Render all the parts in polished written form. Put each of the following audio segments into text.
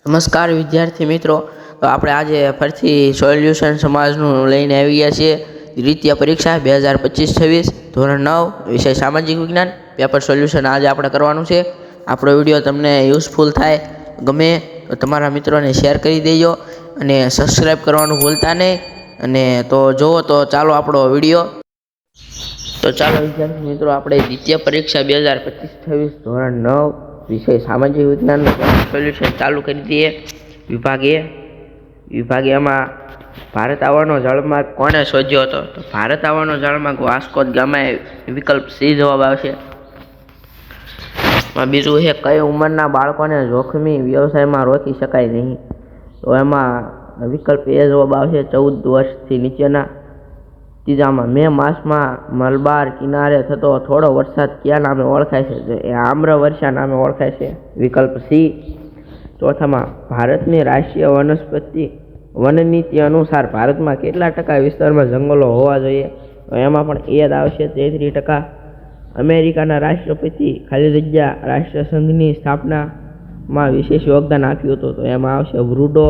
નમસ્કાર વિદ્યાર્થી મિત્રો, તો આપણે આજે ફરીથી સોલ્યુશન સમાજનું લઈને આવી ગયા છીએ. દ્વિતીય પરીક્ષા 2025-26 ધોરણ 9 વિષય સામાજિક વિજ્ઞાન પેપર સોલ્યુશન આજે આપણે કરવાનું છે. આપણો વિડીયો તમને યુઝફુલ થાય, ગમે તો તમારા મિત્રોને શેર કરી દેજો અને સબસ્ક્રાઈબ કરવાનું ભૂલતા નહીં. અને તો જુઓ તો ચાલો આપણો વિડીયો. તો ચાલો વિદ્યાર્થી મિત્રો, આપણે દ્વિતીય પરીક્ષા 2025-26 ધોરણ 9 વિષય સામાજિક વિજ્ઞાનનું સોલ્યુશન ચાલુ કરી દઈએ. વિભાગ એમાં ભારત આવવાનો જળમાર્ગ કોણે શોધ્યો હતો? તો ભારત આવવાનો જળમાર્ગ વાસ્કો દ ગામાએ. વિકલ્પ સી જવાબ આવશે. બીજું છે, કઈ ઉંમરના બાળકોને જોખમી વ્યવસાયમાં રોકી શકાય નહીં? તો એમાં વિકલ્પ એ જવાબ આવશે, 14 વર્ષથી નીચેના. ત્રીજામાં મે માસમાં મલબાર કિનારે થતો થોડો વરસાદ કયા નામે ઓળખાય છે? તો એ આમ્રવર્ષા નામે ઓળખાય છે. વિકલ્પ સી. ચોથામાં ભારતની રાષ્ટ્રીય વનસ્પતિ વનનીતિ અનુસાર ભારતમાં કેટલા ટકા વિસ્તારમાં જંગલો હોવા જોઈએ? તો એમાં પણ એ જ આવશે, 33%. અમેરિકાના રાષ્ટ્રપતિ ખાલી જગ્યા રાષ્ટ્રસંઘની સ્થાપનામાં વિશેષ યોગદાન આપ્યું હતું? તો એમાં આવશે વૃડો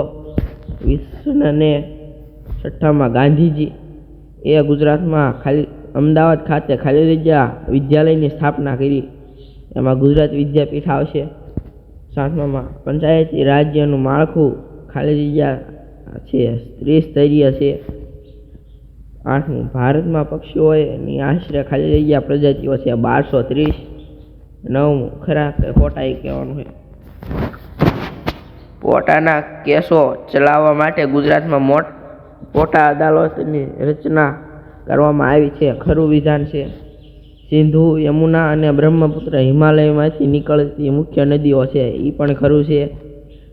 વિલ્સનને. છઠ્ઠામાં ગાંધીજી એ ગુજરાતમાં અમદાવાદ ખાતે ખાલી જગ્યા વિદ્યાલયની સ્થાપના કરી? એમાં ગુજરાત વિદ્યાપીઠ આવશે. સાતમામાં પંચાયતી રાજ્યનું માળખું ખાલી જગ્યા છે ત્રિસ્તરીય છે? આઠમું ભારતમાં પક્ષીઓની આશરે ખાલી જગ્યા પ્રજાતિઓ છે 1230? નવમું ખરા કે ખોટા એ કહેવાનું છે. પોતાના કેસો ચલાવવા માટે ગુજરાતમાં પોટા અદાલતની રચના કરવામાં આવી છે? ખરું વિધાન છે. સિંધુ, યમુના અને બ્રહ્મપુત્ર હિમાલયમાંથી નીકળતી મુખ્ય નદીઓ છે? એ પણ ખરું છે.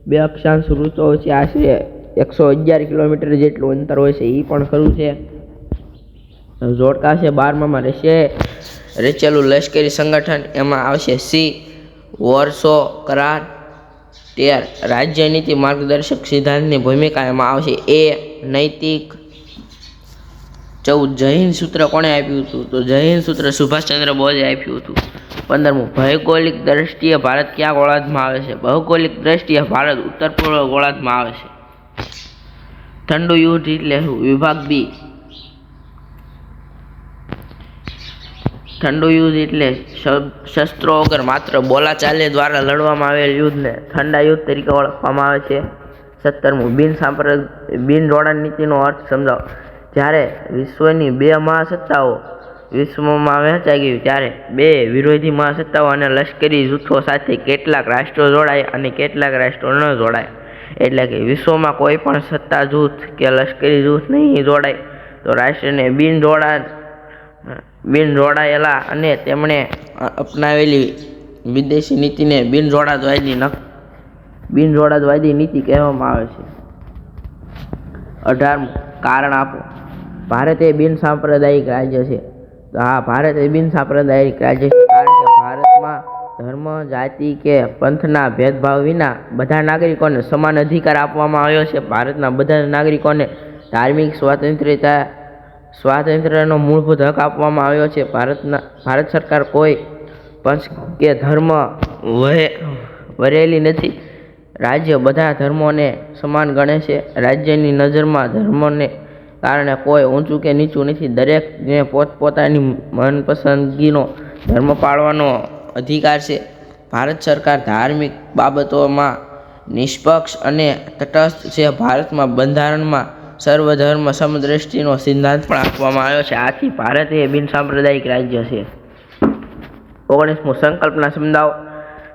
બે અક્ષાંશ વૃત્તો વચ્ચે આશરે 111 કિલોમીટર જેટલું અંતર હોય છે? એ પણ ખરું છે. જોડકા છે 12મામાં રચેલું લશ્કરી સંગઠન? એમાં આવશે સી, વોર્સો કરાર. 13 રાજ્ય નીતિ માર્ગદર્શક સિદ્ધાંતની ભૂમિકા? એમાં આવશે એ, નૈતિક. 14 જય હિન્દ સૂત્ર કોણે આપ્યું હતું? તો જય હિન્દ સૂત્ર સુભાષચંદ્ર બોઝે આપ્યું હતું. 15મું ભૌગોલિક દ્રષ્ટિએ ભારત કયા ગોળાર્ધમાં આવે છે? ભૌગોલિક દ્રષ્ટિએ ભારત ઉત્તર પૂર્વ ગોળાર્ધમાં આવે છે. ઠંડુ યુદ્ધ એટલે શું? વિભાગ બી. ઠંડુ યુદ્ધ એટલે શસ્ત્રો વગર માત્ર બોલાચાલી દ્વારા લડવામાં આવેલ યુદ્ધને ઠંડા યુદ્ધ તરીકે ઓળખવામાં આવે છે. 17મું બિન જોડાણ નીતિનો અર્થ સમજાવો. જ્યારે વિશ્વની બે મહાસત્તાઓ વિશ્વમાં વહેંચાઈ ગયું ત્યારે બે વિરોધી મહાસત્તાઓ અને લશ્કરી જૂથો સાથે કેટલાક રાષ્ટ્રો જોડાય અને કેટલાક રાષ્ટ્રો ન જોડાય. એટલે કે વિશ્વમાં કોઈ પણ સત્તા જૂથ કે લશ્કરી જૂથ નહીં જોડાય તો રાષ્ટ્રને બિન જોડાયેલા અને તેમણે અપનાવેલી વિદેશી નીતિને બિન જોડાદવાદી નીતિ કહેવામાં આવે છે. 18મું કારણ આપો. ભારત એ બિન સાંપ્રદાયિક રાજ્ય છે? તો હા, ભારત એ બિન સાંપ્રદાયિક રાજ્ય છે, કારણ કે ભારતમાં ધર્મ, જાતિ કે પંથના ભેદભાવ વિના બધા નાગરિકોને સમાન અધિકાર આપવામાં આવ્યો છે. ભારતના બધા નાગરિકોને ધાર્મિક સ્વાતંત્ર્યનો મૂળભૂત હક આપવામાં આવ્યો છે. ભારત સરકાર કોઈ પંથ કે ધર્મ વરેલી નથી. રાજ્ય બધા ધર્મોને સમાન ગણે છે. રાજ્યની નજરમાં ધર્મને કારણે કોઈ ઊંચું કે નીચું નથી. દરેકને પોતપોતાની મનપસંદગીનો ધર્મ પાળવાનો અધિકાર છે. ભારત સરકાર ધાર્મિક બાબતોમાં નિષ્પક્ષ અને તટસ્થ છે. ભારતમાં બંધારણમાં સર્વધર્મ સમદ્રષ્ટિનો સિદ્ધાંત પણ આપવામાં આવ્યો છે. આથી ભારત એ બિન સાંપ્રદાયિક રાજ્ય છે. 19મું સંકલ્પના સમજાવો.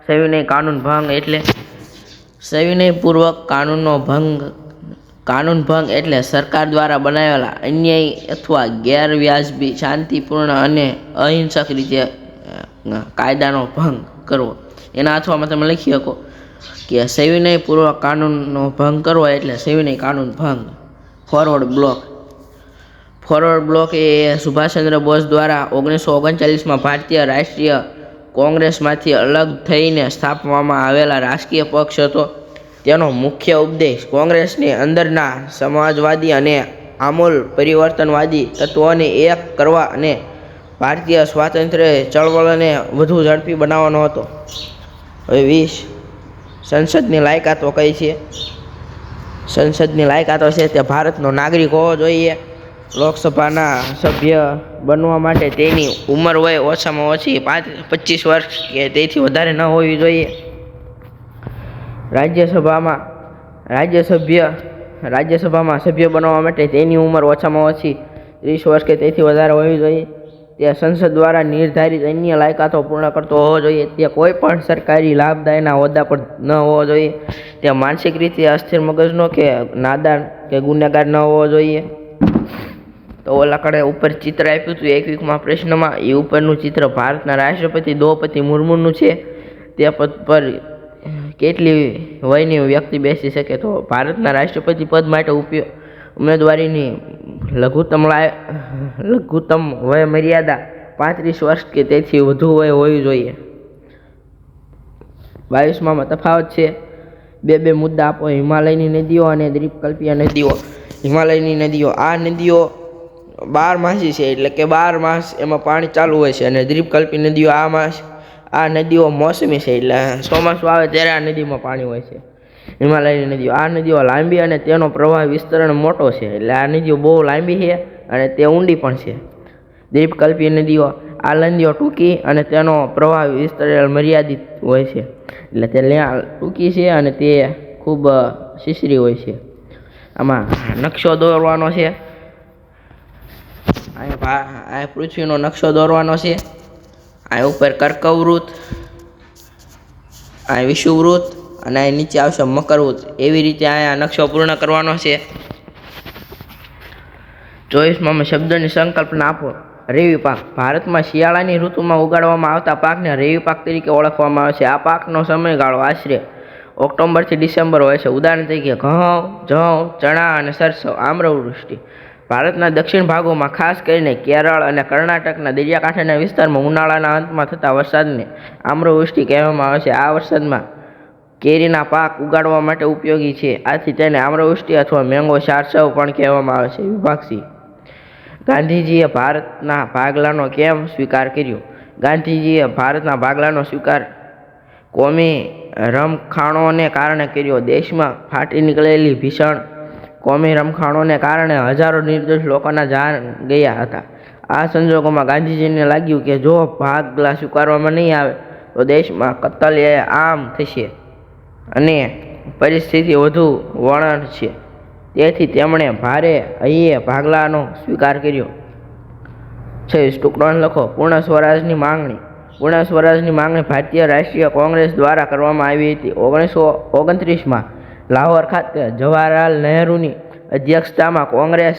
સવિનય કાનૂન ભંગ એટલે? સવિનયપૂર્વક કાનૂન ભંગ એટલે સરકાર દ્વારા બનાવેલા અન્યાયી અથવા ગેરવ્યાજબી, શાંતિપૂર્ણ અને અહિંસક રીતે કાયદાનો ભંગ કરવો. એના અથવામાં તમે લખી શકો કે સવિનયપૂર્વક કાનૂનનો ભંગ કરવો એટલે સવિનય કાનૂન ભંગ. ફોરવર્ડ બ્લોક એ સુભાષચંદ્ર બોઝ દ્વારા 1939માં ભારતીય રાષ્ટ્રીય કોંગ્રેસમાંથી અલગ થઈને સ્થાપવામાં આવેલા રાજકીય પક્ષ હતો. તેનો મુખ્ય ઉપદેશ કોંગ્રેસની અંદરના સમાજવાદી અને આમૂલ પરિવર્તનવાદી તત્વોને એક કરવા અને ભારતીય સ્વાતંત્ર્ય ચળવળને વધુ ઝડપી બનાવવાનો હતો. હવે 20 સંસદની લાયકાતો કઈ છે? સંસદની લાયકાતો છે તે ભારતનો નાગરિક હોવો જોઈએ. લોકસભાના સભ્ય બનવા માટે તેની ઉંમર હોય ઓછામાં ઓછી 25 વર્ષ કે તેથી વધારે ન હોવી જોઈએ. રાજ્યસભામાં સભ્ય બનવા માટે તેની ઉંમર ઓછામાં ઓછી 30 વર્ષ કે તેથી વધારે હોવી જોઈએ. તે સંસદ દ્વારા નિર્ધારિત અન્ય લાયકાતો પૂર્ણ કરતો હોવો જોઈએ. તે કોઈ પણ સરકારી લાભદાયના હોદ્દા પર ન હોવો જોઈએ. તે માનસિક રીતે અસ્થિર મગજનો કે નાદાન કે ગુનેગાર ન હોવો જોઈએ. તો ઓલા કડે ઉપર ચિત્ર આપ્યું હતું 21માં પ્રશ્નમાં, એ ઉપરનું ચિત્ર ભારતના રાષ્ટ્રપતિ દ્રૌપદી મુર્મુનું છે. તે પદ પર કેટલી વયની વ્યક્તિ બેસી શકે? તો ભારતના રાષ્ટ્રપતિ પદ માટે ઉમેદવારીની લઘુત્તમ વય મર્યાદા 35 વર્ષ કે તેથી વધુ વય હોવી જોઈએ. 22માં તફાવત છે. બે મુદ્દા આપો. હિમાલયની નદીઓ અને દ્વીપકલ્પીય નદીઓ. હિમાલયની નદીઓ, આ નદીઓ 12માસી છે, એટલે કે 12 માસ એમાં પાણી ચાલુ હોય છે. અને દ્વીપકલ્પી નદીઓ, આ નદીઓ મોસમી છે, એટલે ચોમાસું આવે ત્યારે આ નદીમાં પાણી હોય છે. હિમાલયની નદીઓ, આ નદીઓ લાંબી અને તેનો પ્રવાહ વિસ્તરણ મોટો છે, એટલે આ નદીઓ બહુ લાંબી છે અને તે ઊંડી પણ છે. દ્વીપકલ્પી નદીઓ, આ નદીઓ ટૂંકી અને તેનો પ્રવાહ વિસ્તરણ મર્યાદિત હોય છે, એટલે તે ટૂંકી છે અને તે ખૂબ શીશરી હોય છે. આમાં નકશો દોરવાનો છે. આ પૃથ્વીનો નકશો દોરવાનો છે. આ ઉપર કર્કવૃત, આ વિષુવવૃત અને આ નીચે આવશે મકરવૃત. એવી રીતે આ નકશો પૂર્ણ કરવાનો છે. 24માં શબ્દની સંકલ્પના આપો. રેવી પાક. ભારતમાં શિયાળાની ઋતુમાં ઉગાડવામાં આવતા પાકને રેવી પાક તરીકે ઓળખવામાં આવે છે. આ પાકનો સમયગાળો આશરે ઓક્ટોબરથી ડિસેમ્બર હોય છે. ઉદાહરણ તરીકે ઘઉં, જવ, ચણા અને સરસવ. આમ્રવૃષ્ટિ. ભારતના દક્ષિણ ભાગોમાં ખાસ કરીને કેરળ અને કર્ણાટકના દરિયાકાંઠાના વિસ્તારમાં ઉનાળાના અંતમાં થતા વરસાદને આમ્રવૃષ્ટિ કહેવામાં આવે છે. આ વરસાદમાં કેરીના પાક ઉગાડવા માટે ઉપયોગી છે, આથી તેને આમ્રવૃષ્ટિ અથવા મેંગો શારસવ પણ કહેવામાં આવે છે. વિભાગ સી. ગાંધીજીએ ભારતના ભાગલાનો કેમ સ્વીકાર કર્યો? ગાંધીજીએ ભારતના ભાગલાનો સ્વીકાર કોમી રમખાણોને કારણે કર્યો. દેશમાં ફાટી નીકળેલી ભીષણ કોમી રમખાણોને કારણે હજારો નિર્દોષ લોકોના જાન ગયા હતા. આ સંજોગોમાં ગાંધીજીને લાગ્યું કે જો ભાગલા સ્વીકારવામાં નહીં આવે તો દેશમાં કત્લે આમ થશે અને પરિસ્થિતિ વધુ વણન છે. તેથી તેમણે ભારે હૈયે ભાગલાનો સ્વીકાર કર્યો. 26. ટૂંકનોંધ લખો. પૂર્ણ સ્વરાજની માંગણી. પૂર્ણ સ્વરાજની માંગણી ભારતીય રાષ્ટ્રીય કોંગ્રેસ દ્વારા કરવામાં આવી હતી. 1929માં લાહોર ખાતે જવાહરલાલ નહેરુની અધ્યક્ષતામાં કોંગ્રેસ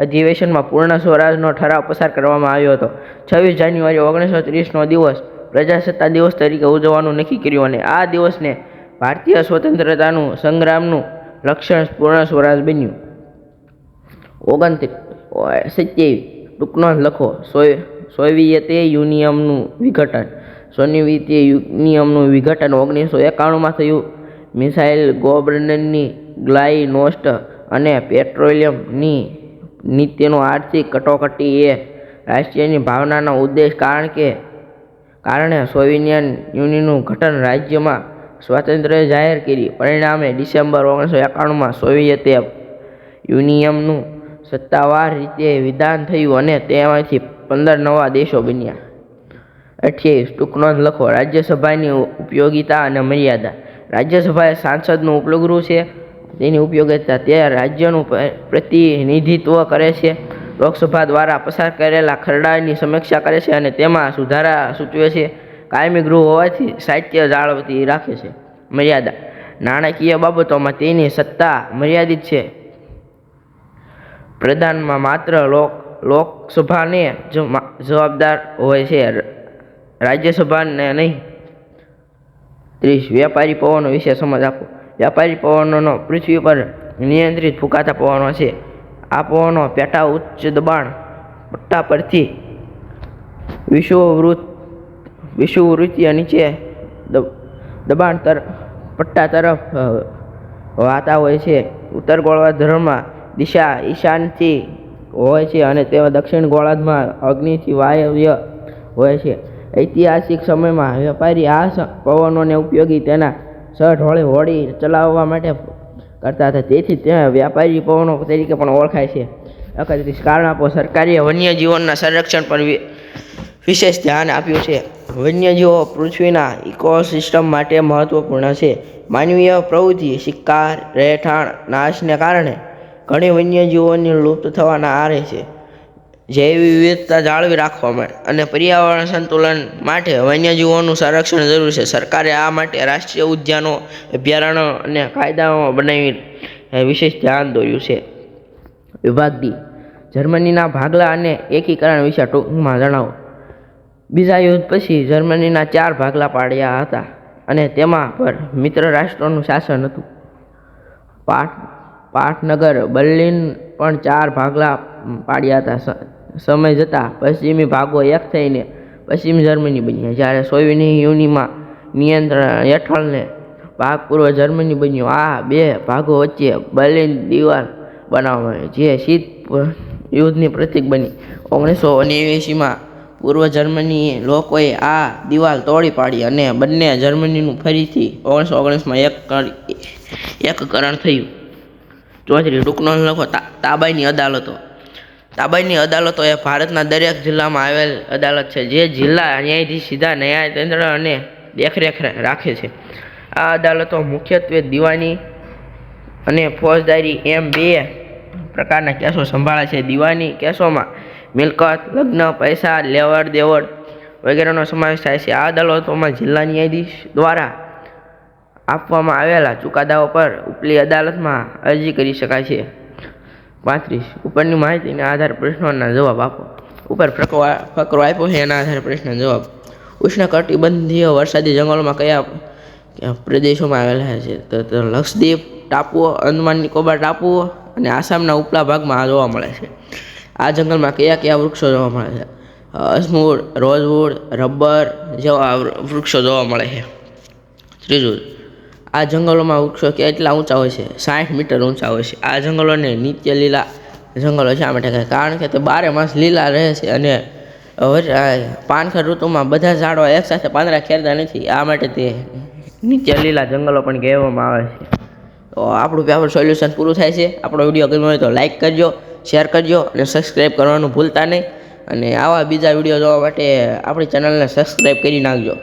અધિવેશનમાં પૂર્ણ સ્વરાજનો ઠરાવ પસાર કરવામાં આવ્યો હતો. 26 જાન્યુઆરી 1930નો દિવસ પ્રજાસત્તાક દિવસ તરીકે ઉજવવાનું નક્કી કર્યું અને આ દિવસને ભારતીય સ્વતંત્રતાનું સંગ્રામનું લક્ષણ પૂર્ણ સ્વરાજ બન્યું. 27. ટૂંકનોંધ લખો. સોવિયેત યુનિયનનું વિઘટન. સોવિયેત યુનિયનનું વિઘટન 1991માં થયું. મિસાઇલ ગોબર્નરની ગ્લાઇનોસ્ટ અને પેટ્રોલિયમની નીતિનો આર્થિક કટોકટી એ રાષ્ટ્રીયની ભાવનાનો ઉદ્દેશ કારણે સોવિયત યુનિયનનું ગઠન રાજ્યમાં સ્વાતંત્ર્ય જાહેર કરી. પરિણામે ડિસેમ્બર 1991માં સોવિયેત યુનિયનનું સત્તાવાર રીતે વિધાન થયું અને તેમાંથી 15 નવા દેશો બન્યા. 28. ટૂંકનોંધ લખો. રાજ્યસભાની ઉપયોગિતા અને મર્યાદા. રાજ્યસભા એ સાંસદનું ઉપલગૃહ છે. તેની ઉપયોગિતા: તે રાજ્યનું પ્રતિનિધિત્વ કરે છે, લોકસભા દ્વારા પસાર કરેલા ખરડાની સમીક્ષા કરે છે અને તેમાં સુધારા સૂચવે છે. કાયમી ગૃહ હોવાથી સાહિત્ય જાળવતી રાખે છે. મર્યાદા: નાણાકીય બાબતોમાં તેની સત્તા મર્યાદિત છે. પ્રધાનમાં માત્ર લોકસભાને જવાબદાર હોય છે, રાજ્યસભાને નહીં. 30. વ્યાપારી પવનો વિશે સમજ આપો. વ્યાપારી પવનોનો પૃથ્વી પર નિયંત્રિત ફૂંકાતા પવનો છે. આ પવનો પેટા ઉચ્ચ દબાણ પટ્ટા પરથી વિષુવવૃત્તીય નીચે દબાણ પટ્ટા તરફ વાતા હોય છે. ઉત્તર ગોળાર્ધમાં દિશા ઈશાનથી હોય છે અને તેઓ દક્ષિણ ગોળાર્ધમાં અગ્નિથી વાયવ્ય હોય છે. ઐતિહાસિક સમયમાં વ્યાપારી આ પવનોને ઉપયોગી તેના શર્ટ હોડી ચલાવવા માટે કરતા હતા. તેથી ત્યાં વ્યાપારી પવનો તરીકે પણ ઓળખાય છે. 31 કારણ આપો. સરકારે વન્યજીવનના સંરક્ષણ પર વિશેષ ધ્યાન આપ્યું છે. વન્યજીવો પૃથ્વીના ઇકોસિસ્ટમ માટે મહત્વપૂર્ણ છે. માનવીય પ્રવૃત્તિ, શિકાર, રહેઠાણ, નાશને કારણે ઘણી વન્યજીવોની લુપ્ત થવાના આરે છે. જૈવ વિવિધતા જાળવી રાખવા અને પર્યાવરણ સંતુલન માટે વન્યજીવોનું સંરક્ષણ જરૂરી છે. સરકારે આ માટે રાષ્ટ્રીય ઉદ્યાનો, અભયારણ્યો અને કાયદાઓ બનાવી વિશેષ ધ્યાન દોર્યું છે. વિભાગ ડી. જર્મનીના ભાગલા અને એકીકરણ વિશે ટૂંકમાં જણાવો. બીજા યુદ્ધ પછી જર્મનીના 4 ભાગલા પાડ્યા હતા અને તેમાં પર મિત્ર રાષ્ટ્રોનું શાસન હતું. પાટનગર, બર્લિન પણ 4 ભાગલા પાડ્યા હતા. સમય જતાં પશ્ચિમી ભાગો એક થઈને પશ્ચિમ જર્મની બન્યા, જ્યારે સોવિયત યુનિયનના નિયંત્રણ હેઠળને ભાગ પૂર્વ જર્મની બન્યો. આ 2 ભાગો વચ્ચે બર્લિન દિવાલ બનાવવામાં આવી, જે શીત યુદ્ધની પ્રતીક બની. 1989માં પૂર્વ જર્મની લોકોએ આ દિવાલ તોડી પાડી અને બંને જર્મનીનું ફરીથી 1919માં એકીકરણ થયું. 34 ટૂંકનો લખો. તાબાઈની અદાલતો. તાબાઈની અદાલતો એ ભારતના દરેક જિલ્લામાં આવેલ અદાલત છે, જે જિલ્લા ન્યાયાધીશ સીધા ન્યાયતંત્ર અને દેખરેખ રાખે છે. આ અદાલતો મુખ્યત્વે દીવાની અને ફોજદારી એમ 2 પ્રકારના કેસો સંભાળે છે. દીવાની કેસોમાં મિલકત, લગ્ન, પૈસા, લેવડ દેવડ વગેરેનો સમાવેશ થાય છે. આ અદાલતોમાં જિલ્લા ન્યાયાધીશ દ્વારા આપવામાં આવેલા ચુકાદાઓ પર ઉપલી અદાલતમાં અરજી કરી શકાય છે. 35 ઉપરની માહિતીના આધારે પ્રશ્નોના જવાબ આપો. ઉપર ફકરો આપ્યો છે, એના આધારે પ્રશ્નનો જવાબ. ઉષ્ણકટિબંધીય વરસાદી જંગલોમાં કયા પ્રદેશોમાં આવેલા છે? તો લક્ષદ્વીપ ટાપુઓ, અંદમાન નિકોબાર ટાપુઓ અને આસામના ઉપલા ભાગમાં આ જોવા મળે છે. આ જંગલમાં કયા વૃક્ષો જોવા મળે છે? અસમૂળ, રોઝવુડ, રબર જેવા વૃક્ષો જોવા મળે છે. 3. આ જંગલોમાં વૃક્ષો કેટલા ઊંચા હોય છે? 60 મીટર ઊંચા હોય છે. આ જંગલોને નિત્ય લીલા જંગલો શા માટે કહે? કારણ કે તે 12 માસ લીલા રહે છે અને પાનખર ઋતુમાં બધા ઝાડવા એકસાથે પાંદડા ખેરતા નથી. આ માટે તે નિત્ય લીલા જંગલો પણ કહેવામાં આવે છે. તો આપણું પેપર સોલ્યુશન પૂરું થાય છે. આપણો વિડીયો ગમ્યો હોય તો લાઇક કરજો, શેર કરજો અને સબસ્ક્રાઈબ કરવાનું ભૂલતા નહીં. અને આવા બીજા વિડીયો જોવા માટે આપણી ચેનલને સબસ્ક્રાઈબ કરી નાખજો.